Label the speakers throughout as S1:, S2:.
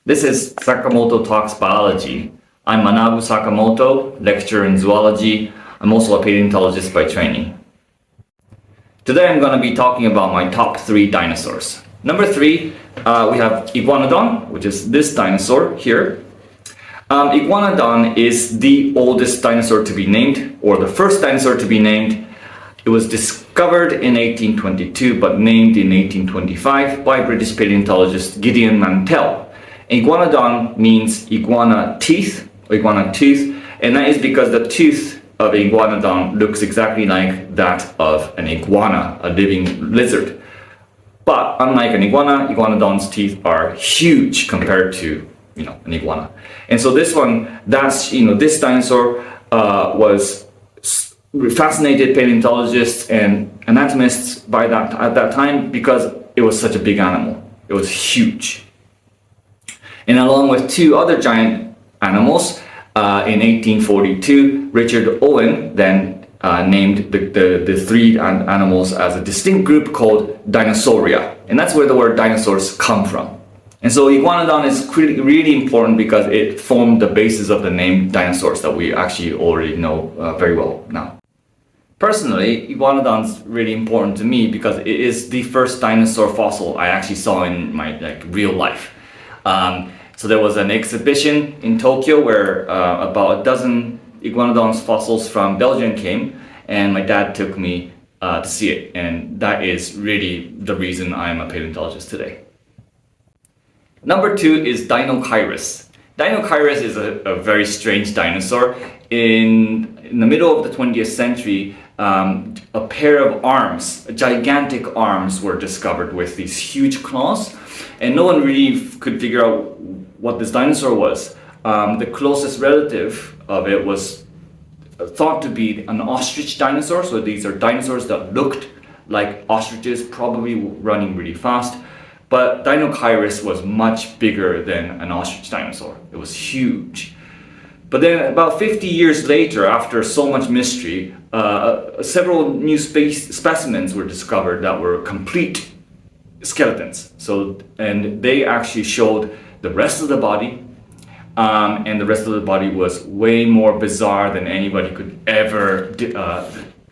S1: This is Sakamoto Talks Biology. I'm Manabu Sakamoto, lecturer in zoology. I'm also a paleontologist by training. Today I'm going to be talking about my top 3 dinosaurs. Number 3, we have Iguanodon, which is this dinosaur here. Iguanodon is the oldest dinosaur to be named, or the first dinosaur to be named. It was discovered in 1822 but named in 1825 by British paleontologist Gideon Mantell. Iguanodon means iguana teeth, and that is because the tooth of Iguanodon looks exactly like that of an iguana, a living lizard. But unlike an iguana, Iguanodon's teeth are huge compared to an iguana. And so this dinosaur was fascinated paleontologists and anatomists at that time because it was such a big animal. It was huge. And along with 2 other giant animals, in 1842, Richard Owen then named the 3 animals as a distinct group called Dinosauria. And that's where the word dinosaurs come from. And so Iguanodon is really important because it formed the basis of the name dinosaurs that we actually already know very well now. Personally, Iguanodon's really important to me because it is the first dinosaur fossil I actually saw in my real life. So there was an exhibition in Tokyo where about a dozen Iguanodon's fossils from Belgium came, and my dad took me to see it, and that is really the reason I'm a paleontologist today. Number 2 is Deinocheirus. Deinocheirus is a very strange dinosaur. In the middle of the 20th century, a pair of arms, gigantic arms, were discovered with these huge claws, and no one really could figure out what this dinosaur was. The closest relative of it was thought to be an ostrich dinosaur. So these are dinosaurs that looked like ostriches, probably running really fast. But Deinocheirus was much bigger than an ostrich dinosaur. It was huge. But then about 50 years later, after so much mystery, several new specimens were discovered that were complete skeletons. And they actually showed the rest of the body, and the rest of the body was way more bizarre than anybody could ever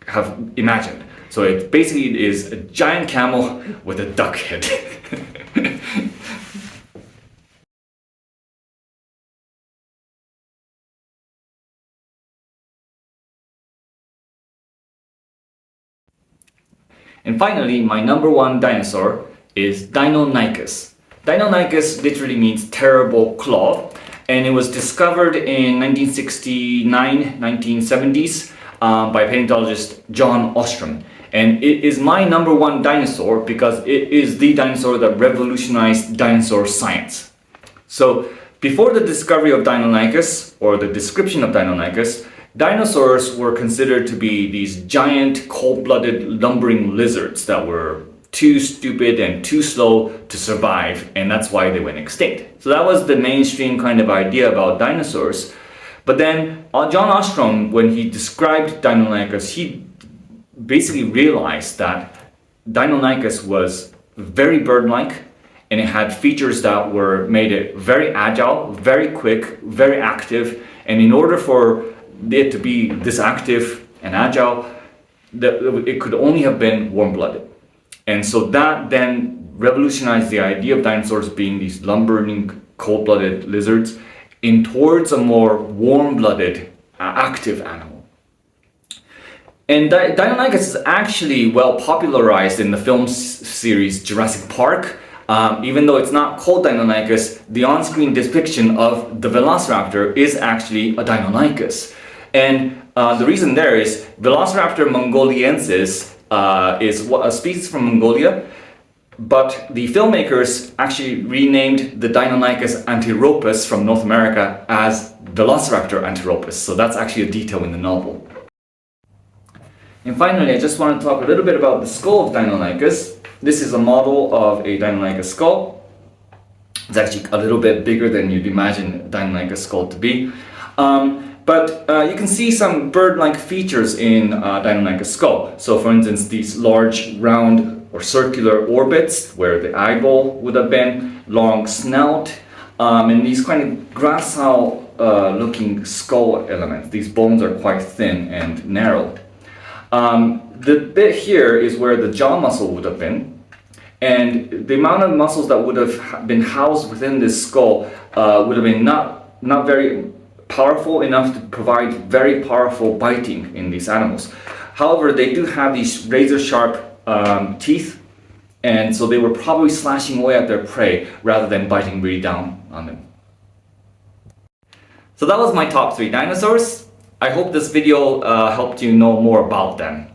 S1: have imagined. So it basically is a giant camel with a duck head. And finally, my number 1 dinosaur is Deinonychus. Deinonychus literally means terrible claw, and it was discovered in 1969-1970s by paleontologist John Ostrom. And it is my number 1 dinosaur because it is the dinosaur that revolutionized dinosaur science. So before the discovery of Deinonychus, or the description of Deinonychus, dinosaurs were considered to be these giant cold-blooded lumbering lizards that were too stupid and too slow to survive, and that's why they went extinct. So that was the mainstream kind of idea about dinosaurs. But then John Ostrom, when he described Deinonychus, he basically realized that Deinonychus was very bird-like, and it had features that made it very agile, very quick, very active. And in order for it to be this active and agile, it could only have been warm-blooded. And so that then revolutionized the idea of dinosaurs being these lumbering, cold-blooded lizards towards a more warm-blooded, active animal. And Deinonychus is actually well popularized in the film series Jurassic Park. Even though it's not called Deinonychus, the on-screen depiction of the Velociraptor is actually a Deinonychus. And the reason there is Velociraptor mongoliensis is a species from Mongolia, but the filmmakers actually renamed the Deinonychus antiropus from North America as Velociraptor antiropus. So that's actually a detail in the novel. And finally, I just want to talk a little bit about the skull of Deinonychus. This is a model of a Deinonychus skull. It's actually a little bit bigger than you'd imagine a Deinonychus skull to be. But you can see some bird-like features in Deinonychus skull. So for instance, these large round or circular orbits where the eyeball would have been, long snout, And these kind of gracile looking skull elements. These bones are quite thin and narrow. The bit here is where the jaw muscle would have been, and the amount of muscles that would have been housed within this skull would have been not very powerful enough to provide very powerful biting in these animals. However, they do have these razor sharp teeth, and so they were probably slashing away at their prey rather than biting really down on them. So that was my top 3 dinosaurs. I hope this video helped you know more about them.